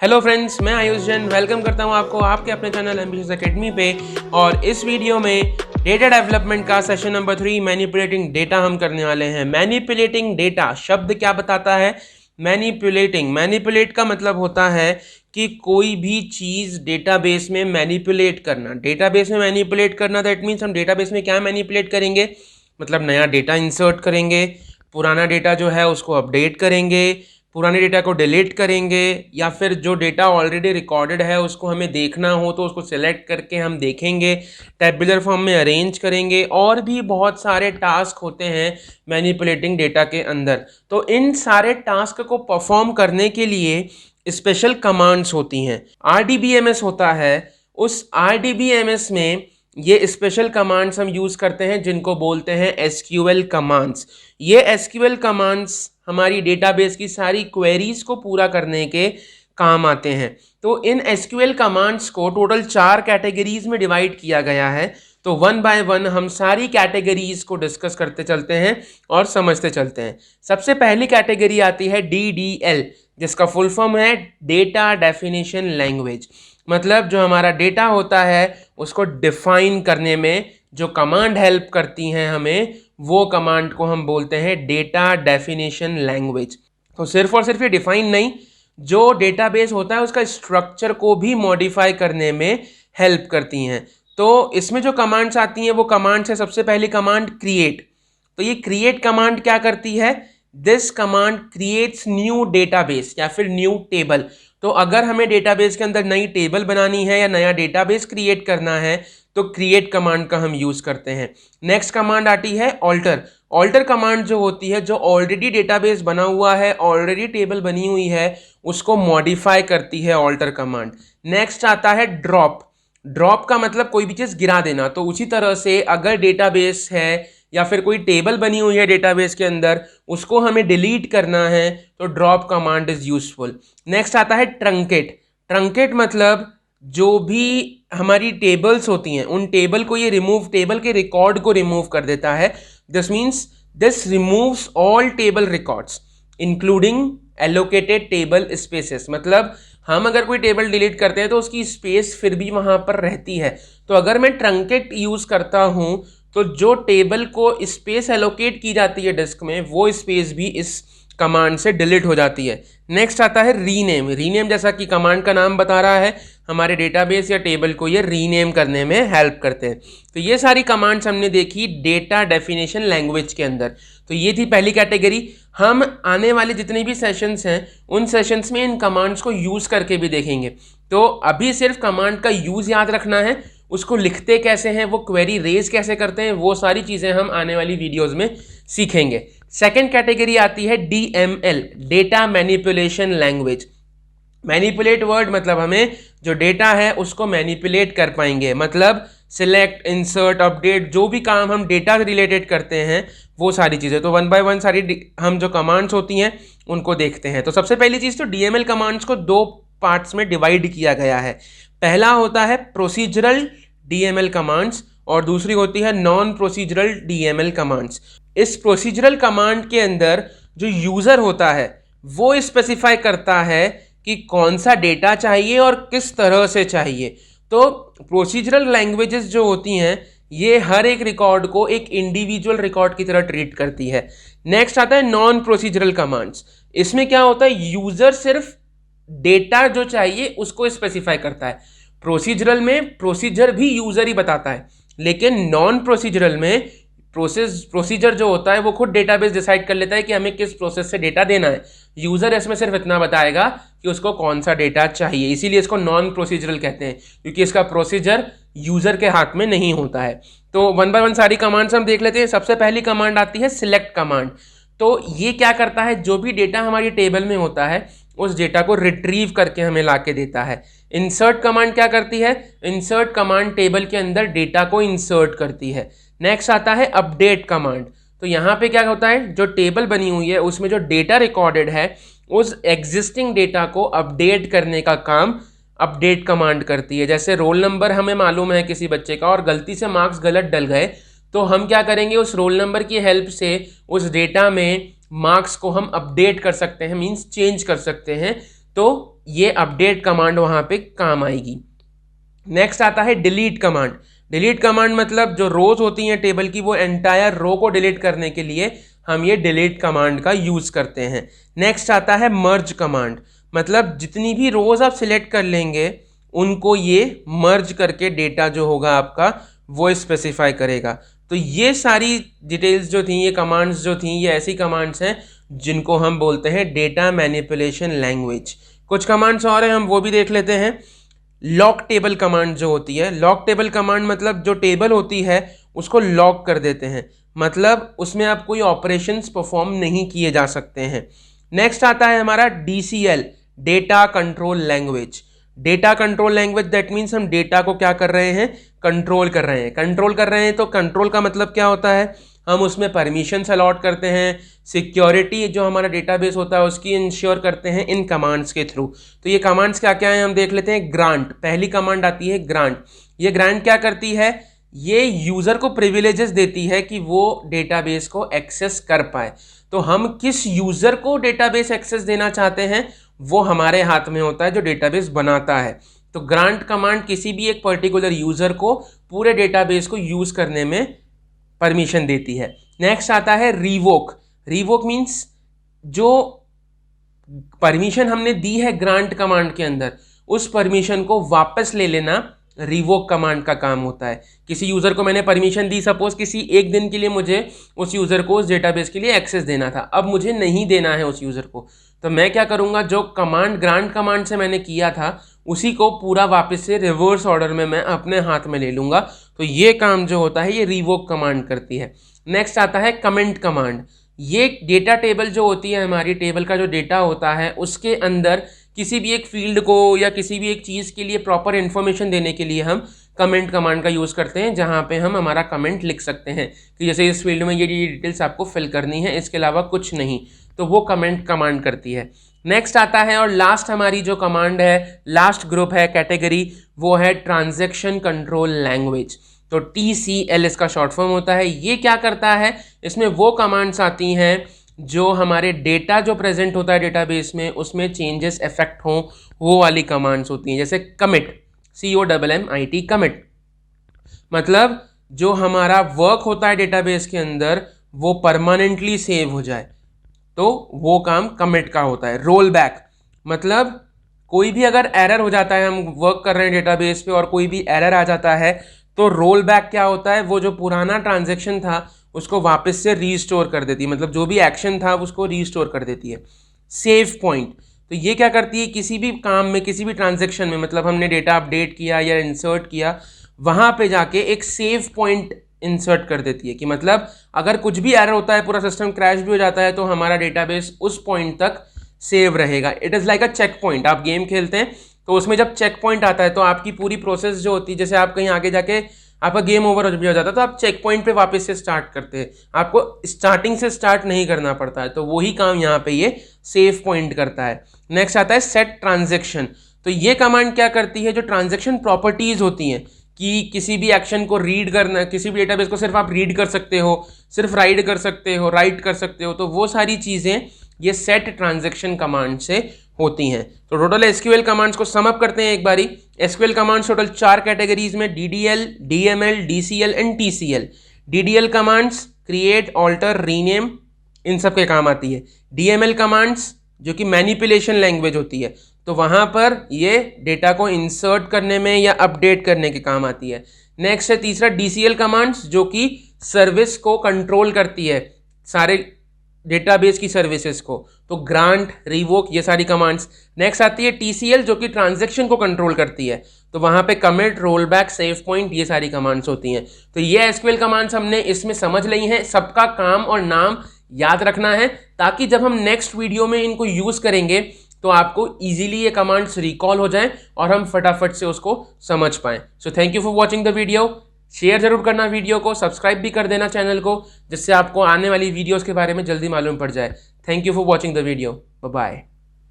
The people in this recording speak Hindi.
हेलो फ्रेंड्स, मैं आयुष जैन वेलकम करता हूं आपको आपके अपने चैनल एम्बिशियस एकेडमी पे। और इस वीडियो में डेटा डेवलपमेंट का सेशन नंबर 3 मैनिपुलेटिंग डेटा हम करने वाले हैं। मैनिपुलेटिंग डेटा शब्द क्या बताता है? मैनिपुलेट का मतलब होता है कि कोई भी चीज़ डेटाबेस में मैनिपुलेट करना। डेटाबेस में मैनिपुलेट करना दैट मीन्स हम डेटाबेस में क्या मैनिपुलेट करेंगे, मतलब नया डेटा इंसर्ट करेंगे, पुराना डेटा जो है उसको अपडेट करेंगे, पुराने डेटा को डिलीट करेंगे, या फिर जो डेटा ऑलरेडी रिकॉर्डेड है उसको हमें देखना हो तो उसको सिलेक्ट करके हम देखेंगे, टेबुलर फॉर्म में अरेंज करेंगे। और भी बहुत सारे टास्क होते हैं मैनिपुलेटिंग डेटा के अंदर। तो इन सारे टास्क को परफॉर्म करने के लिए स्पेशल कमांड्स होती हैं। RDBMS होता है, उस RDBMS में ये स्पेशल कमांड्स हम यूज़ करते हैं जिनको बोलते हैं SQL कमांड्स। ये SQL कमांड्स हमारी डेटाबेस की सारी क्वेरीज को पूरा करने के काम आते हैं। तो इन SQL कमांड्स को टोटल 4 कैटेगरीज में डिवाइड किया गया है। तो वन बाय वन हम सारी कैटेगरीज को डिस्कस करते चलते हैं और समझते चलते हैं। सबसे पहली कैटेगरी आती है DDL, जिसका फुल फॉर्म है डेटा डेफिनेशन लैंग्वेज। मतलब जो हमारा डेटा होता है उसको डिफाइन करने में जो कमांड हेल्प करती हैं हमें, वो कमांड को हम बोलते हैं डेटा डेफिनेशन लैंग्वेज। तो सिर्फ और सिर्फ ये डिफाइन नहीं, जो डेटाबेस होता है उसका स्ट्रक्चर को भी मॉडिफाई करने में हेल्प करती हैं। तो इसमें जो कमांड्स आती हैं वो कमांड्स है, सबसे पहली कमांड क्रिएट। तो ये क्रिएट कमांड क्या करती है? This command creates new database या फिर न्यू टेबल। तो अगर हमें डेटाबेस के अंदर नई टेबल बनानी है या नया डेटाबेस क्रिएट करना है तो क्रिएट कमांड का हम यूज़ करते हैं। नेक्स्ट कमांड आती है ऑल्टर। ऑल्टर कमांड जो होती है, जो ऑलरेडी डेटाबेस बना हुआ है, ऑलरेडी टेबल बनी हुई है, उसको मॉडिफाई करती है ऑल्टर कमांड। नेक्स्ट आता है ड्रॉप। ड्रॉप का मतलब कोई भी चीज़ गिरा देना। तो उसी तरह से अगर डेटाबेस है या फिर कोई टेबल बनी हुई है डेटाबेस के अंदर, उसको हमें डिलीट करना है तो drop command is useful. Next आता है ट्रंकेट। ट्रंकेट मतलब जो भी हमारी टेबल्स होती हैं उन टेबल को ये रिमूव, टेबल के रिकॉर्ड को रिमूव कर देता है। This means this removes all table records including allocated table spaces. मतलब हम अगर कोई टेबल डिलीट करते हैं तो उसकी स्पेस फिर भी वहाँ पर रहती है। तो अगर मैं ट्रंकेट यूज़ करता हूँ तो जो टेबल को स्पेस एलोकेट की जाती है डिस्क में, वो स्पेस भी इस कमांड से डिलीट हो जाती है। नेक्स्ट आता है रीनेम। रीनेम जैसा कि कमांड का नाम बता रहा है, हमारे डेटाबेस या टेबल को ये रीनेम करने में हेल्प करते हैं। तो ये सारी कमांड्स हमने देखी डेटा डेफिनेशन लैंग्वेज के अंदर। तो ये थी पहली कैटेगरी। हम आने वाले जितने भी सेशंस हैं उन सेशंस में इन कमांड्स को यूज़ करके भी देखेंगे। तो अभी सिर्फ कमांड का यूज़ याद रखना है, उसको लिखते कैसे हैं, वो क्वेरी रेज कैसे करते हैं, वो सारी चीज़ें हम आने वाली वीडियोज़ में सीखेंगे। सेकेंड कैटेगरी आती है DML, data manipulation language. Manipulate word मतलब हमें जो डेटा है उसको मैनिपुलेट कर पाएंगे। मतलब सिलेक्ट, इंसर्ट, अपडेट, जो भी काम हम डेटा से रिलेटेड करते हैं वो सारी चीज़ें। तो वन बाय वन सारी हम जो कमांड्स होती हैं उनको देखते हैं। तो सबसे पहली चीज़ तो DML कमांड्स को 2 पार्ट्स में डिवाइड किया गया है। पहला होता है प्रोसीजरल DML कमांड्स और दूसरी होती है नॉन प्रोसीजरल DML कमांड्स। इस प्रोसीजरल कमांड के अंदर जो यूज़र होता है वो स्पेसिफाई करता है कि कौन सा डेटा चाहिए और किस तरह से चाहिए। तो प्रोसीजरल लैंग्वेजेस जो होती हैं ये हर एक रिकॉर्ड को एक इंडिविजुअल रिकॉर्ड की तरह ट्रीट करती है। नेक्स्ट आता है नॉन प्रोसीजरल कमांड्स। इसमें क्या होता है, यूज़र सिर्फ डेटा जो चाहिए उसको स्पेसिफाई करता है। प्रोसीजरल में प्रोसीजर भी यूज़र ही बताता है, लेकिन नॉन प्रोसीजरल में प्रोसीजर जो होता है वो खुद डेटाबेस डिसाइड कर लेता है कि हमें किस प्रोसेस से डेटा देना है। यूज़र इसमें सिर्फ इतना बताएगा कि उसको कौन सा डेटा चाहिए। इसीलिए इसको नॉन प्रोसीजरल कहते हैं, क्योंकि इसका प्रोसीजर यूज़र के हाथ में नहीं होता है। तो वन बाय वन सारी कमांड्स हम देख लेते हैं। सबसे पहली कमांड आती है सिलेक्ट कमांड। तो ये क्या करता है, जो भी डेटा हमारी टेबल में होता है उस डेटा को रिट्रीव करके हमें ला के देता है। इंसर्ट कमांड क्या करती है, इंसर्ट कमांड टेबल के अंदर डेटा को इंसर्ट करती है। नेक्स्ट आता है अपडेट कमांड। तो यहाँ पे क्या होता है, जो टेबल बनी हुई है उसमें जो डेटा रिकॉर्डेड है उस एग्जिस्टिंग डेटा को अपडेट करने का काम अपडेट कमांड करती है। जैसे रोल नंबर हमें मालूम है किसी बच्चे का और गलती से मार्क्स गलत डल गए, तो हम क्या करेंगे, उस रोल नंबर की हेल्प से उस डेटा में मार्क्स को हम अपडेट कर सकते हैं, मींस चेंज कर सकते हैं। तो ये अपडेट कमांड वहाँ पे काम आएगी। नेक्स्ट आता है डिलीट कमांड। डिलीट कमांड मतलब जो रोज होती हैं टेबल की, वो एंटायर रो को डिलीट करने के लिए हम ये डिलीट कमांड का यूज करते हैं। नेक्स्ट आता है मर्ज कमांड, मतलब जितनी भी रोज आप सिलेक्ट कर लेंगे उनको ये मर्ज करके डेटा जो होगा आपका वो स्पेसिफाई करेगा। तो ये सारी डिटेल्स जो थी, ये कमांड्स जो थी, ये ऐसी कमांड्स हैं जिनको हम बोलते हैं डेटा मैनिपुलेशन लैंग्वेज। कुछ कमांड्स और हैं, हम वो भी देख लेते हैं। लॉक टेबल कमांड जो होती है, लॉक टेबल कमांड मतलब जो टेबल होती है उसको लॉक कर देते हैं, मतलब उसमें अब कोई ऑपरेशंस परफॉर्म नहीं किए जा सकते हैं। नेक्स्ट आता है हमारा DCL, data control language. Data control language that means हम डेटा को क्या कर रहे हैं, कंट्रोल कर रहे हैं। कंट्रोल कर रहे हैं तो कंट्रोल का मतलब क्या होता है, हम उसमें परमिशंस अलॉट करते हैं, सिक्योरिटी जो हमारा डेटाबेस होता है उसकी इंश्योर करते हैं इन कमांड्स के थ्रू। तो ये कमांड्स क्या क्या हैं हम देख लेते हैं। ग्रांट, पहली कमांड आती है ग्रांट। ये ग्रांट क्या करती है, ये यूजर को प्रिविलेजेस देती है कि वो डेटाबेस को एक्सेस कर पाए। तो हम किस यूजर को डेटाबेस एक्सेस देना चाहते हैं वो हमारे हाथ में होता है जो डेटाबेस बनाता है। तो ग्रांट कमांड किसी भी एक पर्टिकुलर यूजर को पूरे डेटाबेस को यूज करने में परमिशन देती है। नेक्स्ट आता है रिवोक। रिवोक मीन्स जो परमिशन हमने दी है ग्रांट कमांड के अंदर, उस परमिशन को वापस ले लेना रिवोक कमांड का काम होता है। किसी यूजर को मैंने परमिशन दी, सपोज किसी एक दिन के लिए मुझे उस यूजर को उस डेटाबेस के लिए एक्सेस देना था, अब मुझे नहीं देना है उस यूजर को, तो मैं क्या करूंगा, जो कमांड ग्रांट कमांड से मैंने किया था उसी को पूरा वापस से रिवर्स ऑर्डर में मैं अपने हाथ में ले लूंगा। तो ये काम जो होता है ये रिवोक कमांड करती है। नेक्स्ट आता है कमेंट कमांड। ये डेटा टेबल जो होती है, हमारी टेबल का जो डेटा होता है उसके अंदर किसी भी एक फील्ड को या किसी भी एक चीज़ के लिए प्रॉपर इन्फॉर्मेशन देने के लिए हम कमेंट कमांड का यूज़ करते हैं, जहाँ पे हम हमारा कमेंट लिख सकते हैं कि जैसे इस फील्ड में ये डिटेल्स आपको फिल करनी है, इसके अलावा कुछ नहीं, तो वो कमेंट कमांड करती है। नेक्स्ट आता है और लास्ट हमारी जो कमांड है, लास्ट ग्रुप है, कैटेगरी, वो है ट्रांजैक्शन कंट्रोल लैंग्वेज। तो TCL इसका शॉर्ट फॉर्म होता है। ये क्या करता है, इसमें वो कमांड्स आती हैं जो हमारे डेटा जो प्रेजेंट होता है डेटाबेस में उसमें चेंजेस इफेक्ट हों, वो वाली कमांड्स होती हैं। जैसे कमिट, COMMIT, कमिट मतलब जो हमारा वर्क होता है डेटाबेस के अंदर वो परमानेंटली सेव हो जाए, तो वो काम कमिट का होता है। रोल बैक मतलब कोई भी अगर एरर हो जाता है, हम वर्क कर रहे हैं डेटाबेस पे और कोई भी एरर आ जाता है, तो रोल बैक क्या होता है, वो जो पुराना ट्रांजैक्शन था उसको वापस से रीस्टोर कर देती है, मतलब जो भी एक्शन था उसको रीस्टोर कर देती है। सेव पॉइंट, तो ये क्या करती है, किसी भी काम में, किसी भी ट्रांजैक्शन में, मतलब हमने डेटा अपडेट किया या इंसर्ट किया, वहाँ पे जाके एक सेव पॉइंट इंसर्ट कर देती है कि मतलब अगर कुछ भी एरर होता है, पूरा सिस्टम क्रैश भी हो जाता है, तो हमारा डेटाबेस उस पॉइंट तक सेव रहेगा। It is like a check point. आप गेम खेलते हैं तो उसमें जब चेक पॉइंट आता है तो आपकी पूरी प्रोसेस जो होती है, जैसे आप कहीं आगे जाके आपका गेम ओवर भी हो जाता है तो आप चेक पॉइंट पे वापस से स्टार्ट करते हैं, आपको स्टार्टिंग से स्टार्ट नहीं करना पड़ता है। तो वही काम यहाँ पे ये सेव पॉइंट करता है। नेक्स्ट आता है सेट ट्रांजैक्शन। तो ये कमांड क्या करती है, जो ट्रांजैक्शन प्रॉपर्टीज होती हैं कि किसी भी एक्शन को रीड करना, किसी भी डेटाबेस को सिर्फ आप रीड कर सकते हो, सिर्फ राइड कर सकते हो, राइट कर सकते हो, तो वो सारी चीज़ें ये सेट ट्रांजैक्शन कमांड से होती हैं। तो टोटल SQL कमांड्स को समअप करते हैं एक बारी। SQL कमांड्स टोटल 4 कैटेगरीज में, DDL, DML, DCL and TCL। DDL commands create, alter, rename, इन सब के काम आती है। DML कमांड्स जो कि मैनिपुलेशन लैंग्वेज होती है, तो वहाँ पर ये डेटा को इंसर्ट करने में या अपडेट करने के काम आती है। नेक्स्ट है तीसरा DCL कमांड्स जो कि सर्विस को कंट्रोल करती है, सारे डेटाबेस की सर्विसेज को, तो ग्रांट, रिवोक, ये सारी कमांड्स। नेक्स्ट आती है TCL जो कि ट्रांजैक्शन को कंट्रोल करती है, तो वहाँ पे commit, roll back, save point, ये सारी कमांड्स होती हैं। तो ये SQL कमांड्स हमने इसमें समझ ली हैं। सबका काम और नाम याद रखना है ताकि जब हम नेक्स्ट वीडियो में इनको यूज़ करेंगे तो आपको इजीली ये कमांड्स रिकॉल हो जाएं और हम फटाफट से उसको समझ पाएं। So thank you for watching the video. Share जरूर करना वीडियो को, सब्सक्राइब भी कर देना चैनल को, जिससे आपको आने वाली वीडियोस के बारे में जल्दी मालूम पड़ जाए। Thank you for watching the video. Bye bye.